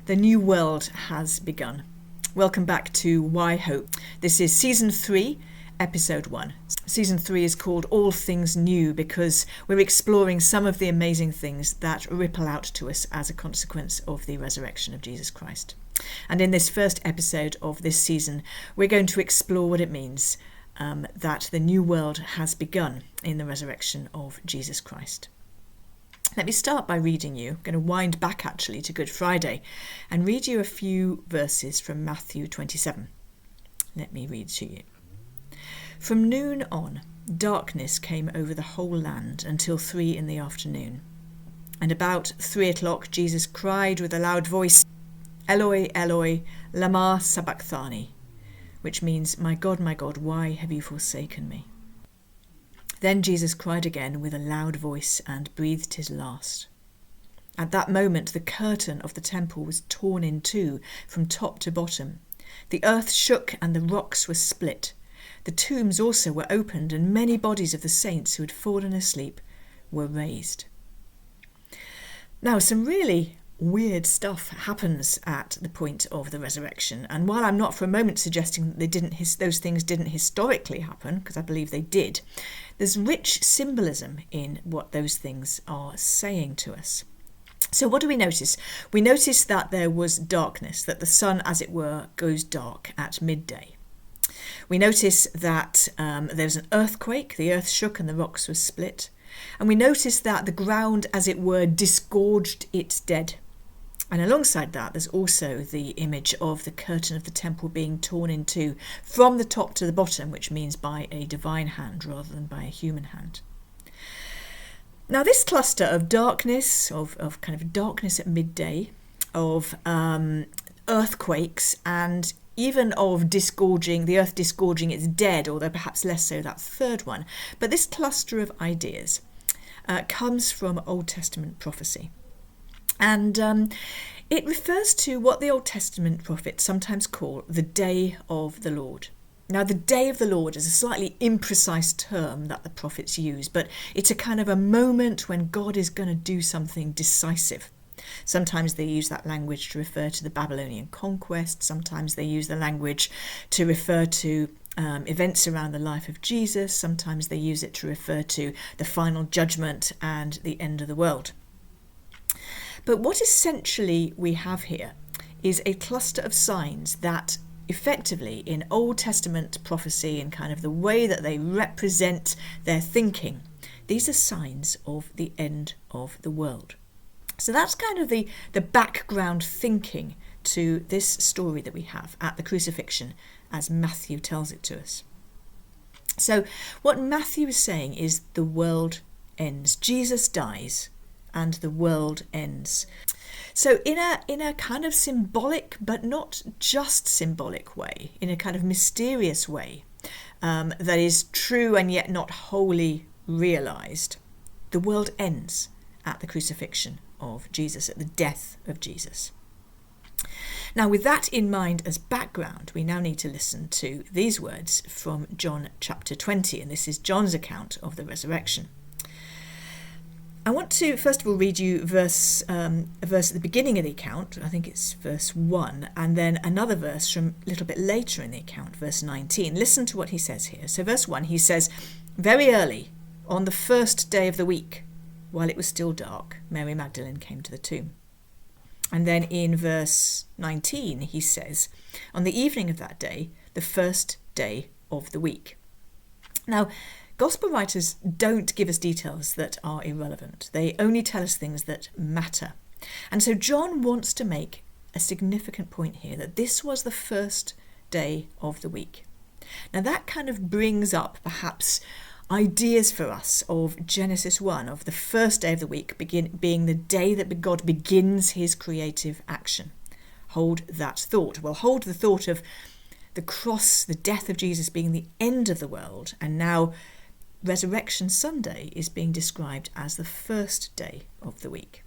The new world has begun. Welcome back to Why Hope. This is Season 3, Episode 1. Season 3 is called All Things New because we're exploring some of the amazing things that ripple out to us as a consequence of the resurrection of Jesus Christ. And in this first episode of this season, we're going to explore what it means that the new world has begun in the resurrection of Jesus Christ. Let me start by reading you. I'm going to wind back actually to Good Friday and read you a few verses from Matthew 27. Let me read to you. From noon on, darkness came over the whole land until 3 p.m. And about 3 o'clock, Jesus cried with a loud voice, Eloi, Eloi, lama sabachthani, which means, my God, why have you forsaken me? Then Jesus cried again with a loud voice and breathed his last. At that moment, the curtain of the temple was torn in two from top to bottom. The earth shook and the rocks were split. The tombs also were opened, and many bodies of the saints who had fallen asleep were raised. Now, some really weird stuff happens at the point of the resurrection, and while I'm not for a moment suggesting that those things didn't historically happen, because I believe they did, there's rich symbolism in what those things are saying to us. So what do we notice? We notice that there was darkness, that the sun, as it were, goes dark at midday. We notice that there was an earthquake, the earth shook and the rocks were split. And we notice that the ground, as it were, disgorged its dead. And alongside that, there's also the image of the curtain of the temple being torn in two from the top to the bottom, which means by a divine hand rather than by a human hand. Now, this cluster of darkness, of kind of darkness at midday, of earthquakes, and even of the earth disgorging its dead, although perhaps less so that third one. But this cluster of ideas comes from Old Testament prophecy. And it refers to what the Old Testament prophets sometimes call the day of the Lord. Now, the day of the Lord is a slightly imprecise term that the prophets use, but it's a kind of a moment when God is going to do something decisive. Sometimes they use that language to refer to the Babylonian conquest. Sometimes they use the language to refer to events around the life of Jesus. Sometimes they use it to refer to the final judgment and the end of the world. But what essentially we have here is a cluster of signs that effectively in Old Testament prophecy and kind of the way that they represent their thinking, these are signs of the end of the world. So that's kind of the background thinking to this story that we have at the crucifixion as Matthew tells it to us. So what Matthew is saying is the world ends. Jesus dies and the world ends. So in a kind of symbolic, but not just symbolic way, in a kind of mysterious way that is true and yet not wholly realised, the world ends at the crucifixion of Jesus, at the death of Jesus. Now, with that in mind as background, we now need to listen to these words from John chapter 20, and this is John's account of the resurrection. I want to first of all read you a verse at the beginning of the account. I think it's verse 1, and then another verse from a little bit later in the account, verse 19. Listen to what he says here. So verse 1, he says, very early on the first day of the week, while it was still dark, Mary Magdalene came to the tomb. And then in verse 19, he says, on the evening of that day, the first day of the week. Now, Gospel writers don't give us details that are irrelevant. They only tell us things that matter. And so John wants to make a significant point here, that this was the first day of the week. Now that kind of brings up perhaps ideas for us of Genesis 1, of the first day of the week being the day that God begins his creative action. Hold that thought. Well, hold the thought of the cross, the death of Jesus being the end of the world, and now Resurrection Sunday is being described as the first day of the week.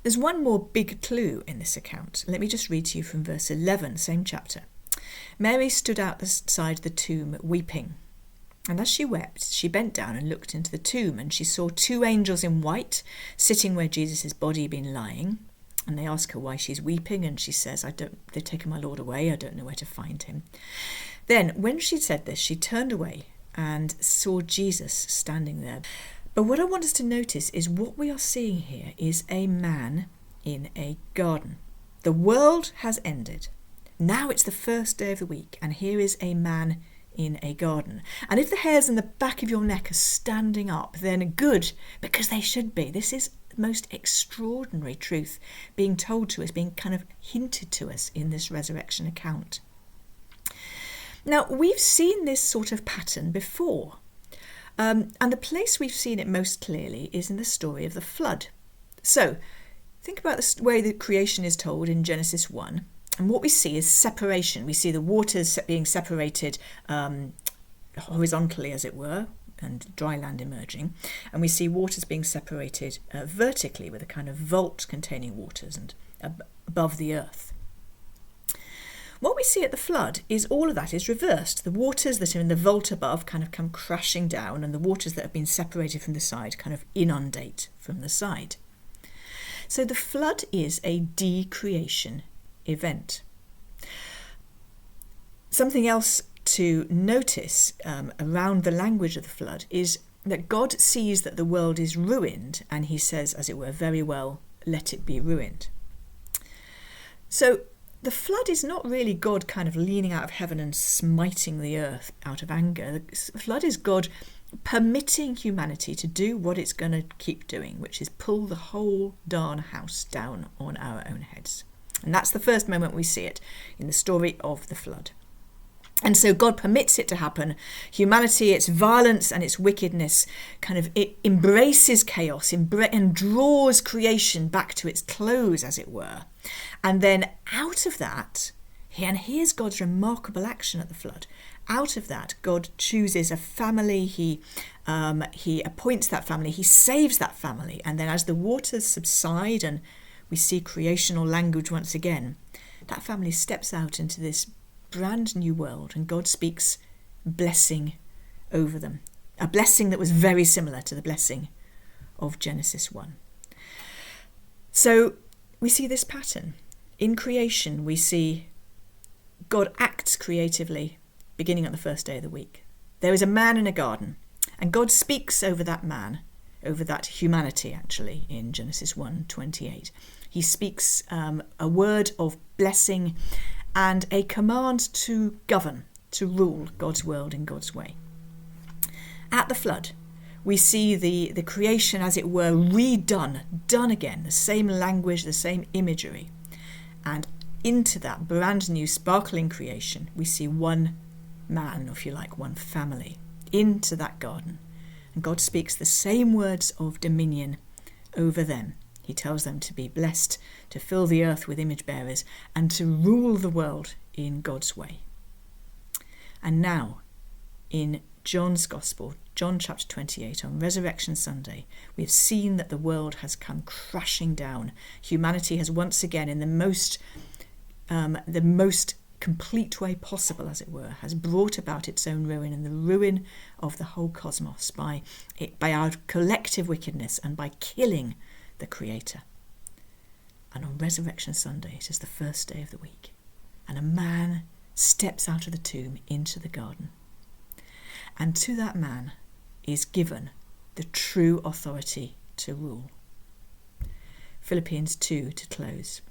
There's one more big clue in this account. Let me just read to you from verse 11, same chapter. Mary stood outside the tomb weeping. And as she wept, she bent down and looked into the tomb, and she saw two angels in white sitting where Jesus' body had been lying, And they ask her why she's weeping, and she says, they've taken my Lord away, I don't know where to find him. Then, when she said this, she turned away and saw Jesus standing there. But what I want us to notice is what we are seeing here is a man in a garden. The world has ended. Now it's the first day of the week, and here is a man in a garden. And if the hairs on the back of your neck are standing up, then good, because they should be. This is the most extraordinary truth being told to us, being kind of hinted to us in this resurrection account. Now, we've seen this sort of pattern before. And the place we've seen it most clearly is in the story of the flood. So, think about the way the creation is told in Genesis 1. And what we see is separation. We see the waters being separated horizontally, as it were, and dry land emerging. And we see waters being separated vertically with a kind of vault containing waters and above the earth. What we see at the flood is all of that is reversed. The waters that are in the vault above kind of come crashing down, and the waters that have been separated from the side kind of inundate from the side. So the flood is a decreation event. Something else to notice around the language of the flood is that God sees that the world is ruined, and he says, as it were, very well, let it be ruined. So the flood is not really God kind of leaning out of heaven and smiting the earth out of anger. The flood is God permitting humanity to do what it's going to keep doing, which is pull the whole darn house down on our own heads. And that's the first moment we see it in the story of the flood. And so God permits it to happen. Humanity, its violence and its wickedness, it embraces chaos and draws creation back to its close, as it were. And then out of that, and here's God's remarkable action at the flood. Out of that, God chooses a family. He appoints that family. He saves that family. And then as the waters subside and we see creational language once again, that family steps out into this brand new world, and God speaks blessing over them. A blessing that was very similar to the blessing of Genesis 1. So we see this pattern. In creation, we see God acts creatively beginning on the first day of the week. There is a man in a garden, and God speaks over that man, over that humanity actually, in Genesis 1:28. He speaks a word of blessing and a command to govern, to rule God's world in God's way. At the flood, we see the creation, as it were, redone, done again, the same language, the same imagery. And into that brand new sparkling creation, we see one man, if you like, one family, into that garden. And God speaks the same words of dominion over them. He tells them to be blessed, to fill the earth with image bearers, and to rule the world in God's way. And now, in John's Gospel, John chapter 28, on Resurrection Sunday, we've seen that the world has come crashing down. Humanity has once again, in the most complete way possible, as it were, has brought about its own ruin and the ruin of the whole cosmos by our collective wickedness and by killing the Creator. And on Resurrection Sunday, it is the first day of the week, and a man steps out of the tomb into the garden. And to that man is given the true authority to rule. Philippians 2 to close.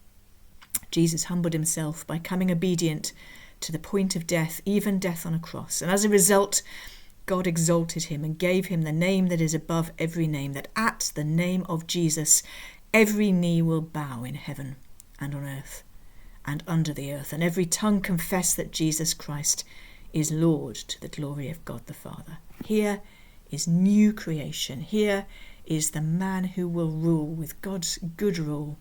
Jesus humbled himself by coming obedient to the point of death, even death on a cross. And as a result, God exalted him and gave him the name that is above every name, that at the name of Jesus every knee will bow in heaven and on earth and under the earth, and every tongue confess that Jesus Christ is Lord, to the glory of God the Father. Here is new creation. Here is the man who will rule with God's good rule.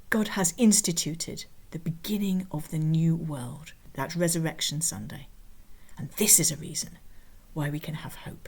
God has instituted the beginning of the new world, that Resurrection Sunday. And this is a reason why we can have hope.